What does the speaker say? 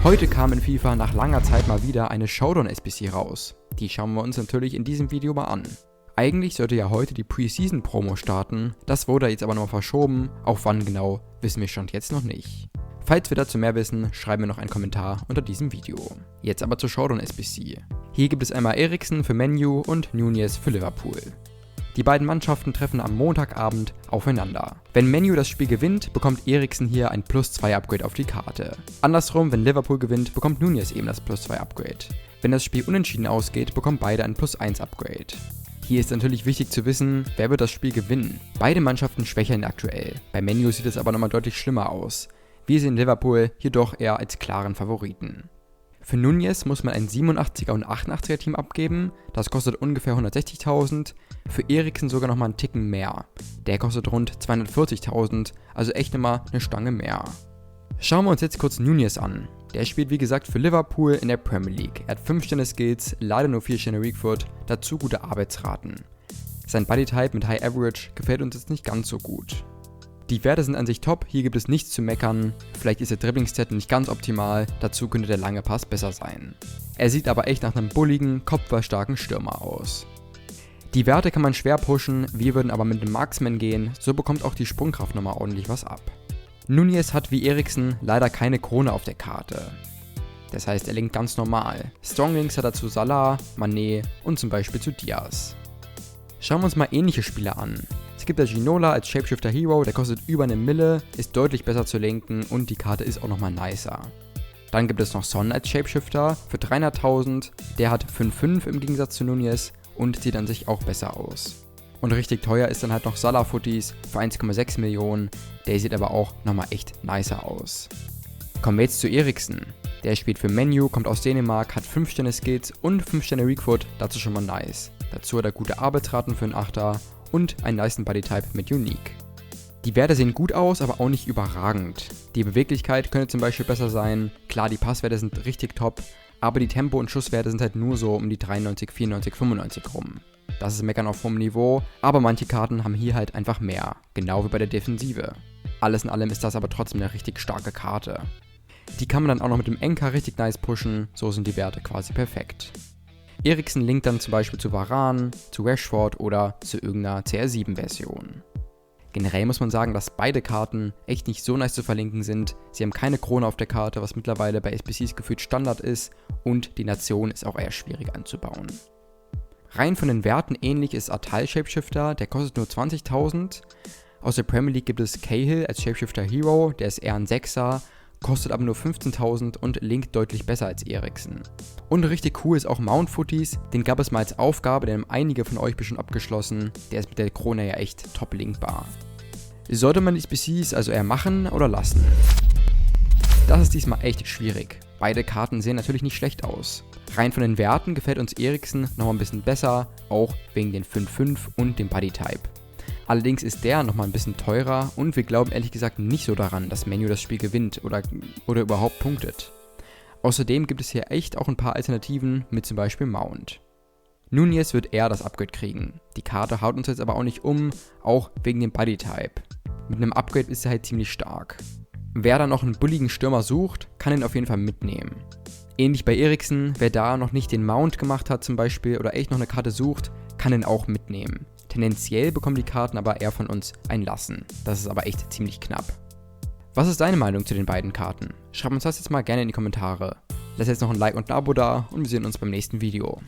Heute kam in FIFA nach langer Zeit mal wieder eine Showdown-SBC raus. Die schauen wir uns natürlich in diesem Video mal an. Eigentlich sollte ja heute die Preseason-Promo starten, das wurde jetzt aber noch verschoben, auch wann genau, wissen wir schon jetzt noch nicht. Falls wir dazu mehr wissen, schreiben wir noch einen Kommentar unter diesem Video. Jetzt aber zur Showdown-SBC. Hier gibt es einmal Eriksen für Man U und Nunez für Liverpool. Die beiden Mannschaften treffen am Montagabend aufeinander. Wenn Man U das Spiel gewinnt, bekommt Eriksen hier ein +2 Upgrade auf die Karte. Andersrum, wenn Liverpool gewinnt, bekommt Nunez eben das +2 Upgrade. Wenn das Spiel unentschieden ausgeht, bekommen beide ein +1 Upgrade. Hier ist natürlich wichtig zu wissen, wer wird das Spiel gewinnen. Beide Mannschaften schwächeln aktuell. Bei Man U sieht es aber nochmal deutlich schlimmer aus. Wir sehen Liverpool jedoch eher als klaren Favoriten. Für Nunez muss man ein 87er und 88er Team abgeben, das kostet ungefähr 160.000, für Eriksen sogar nochmal einen Ticken mehr. Der kostet rund 240.000, also echt nochmal eine Stange mehr. Schauen wir uns jetzt kurz Nunez an. Der spielt wie gesagt für Liverpool in der Premier League. Er hat 5 Sterne Skills, leider nur 4 Sterne Weakfoot, dazu gute Arbeitsraten. Sein Bodytype mit High Average gefällt uns jetzt nicht ganz so gut. Die Werte sind an sich top, hier gibt es nichts zu meckern, vielleicht ist der Dribbling-Stat nicht ganz optimal, dazu könnte der lange Pass besser sein. Er sieht aber echt nach einem bulligen, kopfballstarken Stürmer aus. Die Werte kann man schwer pushen, wir würden aber mit dem Marksman gehen, so bekommt auch die Sprungkraft nochmal ordentlich was ab. Nunez hat wie Eriksen leider keine Krone auf der Karte. Das heißt, er linkt ganz normal. Stronglings hat er zu Salah, Mané und zum Beispiel zu Diaz. Schauen wir uns mal ähnliche Spieler an. Es gibt da Ginola als Shapeshifter Hero, der kostet über 1 Mille, ist deutlich besser zu lenken und die Karte ist auch nochmal nicer. Dann gibt es noch Son als Shapeshifter für 300.000, der hat 5,5 im Gegensatz zu Nunez und sieht an sich auch besser aus. Und richtig teuer ist dann halt noch Salah Footies für 1,6 Millionen, der sieht aber auch nochmal echt nicer aus. Kommen wir jetzt zu Eriksen. Der spielt für Man U, kommt aus Dänemark, hat 5 Sterne Skills und 5 Sterne Weakfoot, dazu schon mal nice. Dazu hat er gute Arbeitsraten für einen Achter und einen nicen Bodytype mit Unique. Die Werte sehen gut aus, aber auch nicht überragend. Die Beweglichkeit könnte zum Beispiel besser sein, klar die Passwerte sind richtig top, aber die Tempo- und Schusswerte sind halt nur so um die 93, 94, 95 rum. Das ist Meckern auf hohem Niveau, aber manche Karten haben hier halt einfach mehr, genau wie bei der Defensive. Alles in allem ist das aber trotzdem eine richtig starke Karte. Die kann man dann auch noch mit dem Enker richtig nice pushen, so sind die Werte quasi perfekt. Eriksen linkt dann zum Beispiel zu Varane, zu Rashford oder zu irgendeiner CR7-Version. Generell muss man sagen, dass beide Karten echt nicht so nice zu verlinken sind. Sie haben keine Krone auf der Karte, was mittlerweile bei SBCs gefühlt Standard ist, und die Nation ist auch eher schwierig anzubauen. Rein von den Werten ähnlich ist Atal Shapeshifter, der kostet nur 20.000. Aus der Premier League gibt es Cahill als Shapeshifter Hero, der ist eher ein 6er, kostet aber nur 15.000 und linkt deutlich besser als Eriksen. Und richtig cool ist auch Mount Footies, den gab es mal als Aufgabe, den haben einige von euch bestimmt abgeschlossen, der ist mit der Krone ja echt top linkbar. Sollte man die SBCs also eher machen oder lassen? Das ist diesmal echt schwierig. Beide Karten sehen natürlich nicht schlecht aus. Rein von den Werten gefällt uns Eriksen noch ein bisschen besser, auch wegen den 5,5 und dem Bodytype. Allerdings ist der nochmal ein bisschen teurer und wir glauben ehrlich gesagt nicht so daran, dass Man U das Spiel gewinnt oder überhaupt punktet. Außerdem gibt es hier echt auch ein paar Alternativen mit zum Beispiel Mount. Nunez wird eher das Upgrade kriegen. Die Karte haut uns jetzt aber auch nicht um, auch wegen dem Bodytype. Mit einem Upgrade ist er halt ziemlich stark. Wer da noch einen bulligen Stürmer sucht, kann ihn auf jeden Fall mitnehmen. Ähnlich bei Eriksen, wer da noch nicht den Mount gemacht hat zum Beispiel oder echt noch eine Karte sucht, kann ihn auch mitnehmen. Tendenziell bekommen die Karten aber eher von uns ein Lassen. Das ist aber echt ziemlich knapp. Was ist deine Meinung zu den beiden Karten? Schreib uns das jetzt mal gerne in die Kommentare. Lass jetzt noch ein Like und ein Abo da und wir sehen uns beim nächsten Video.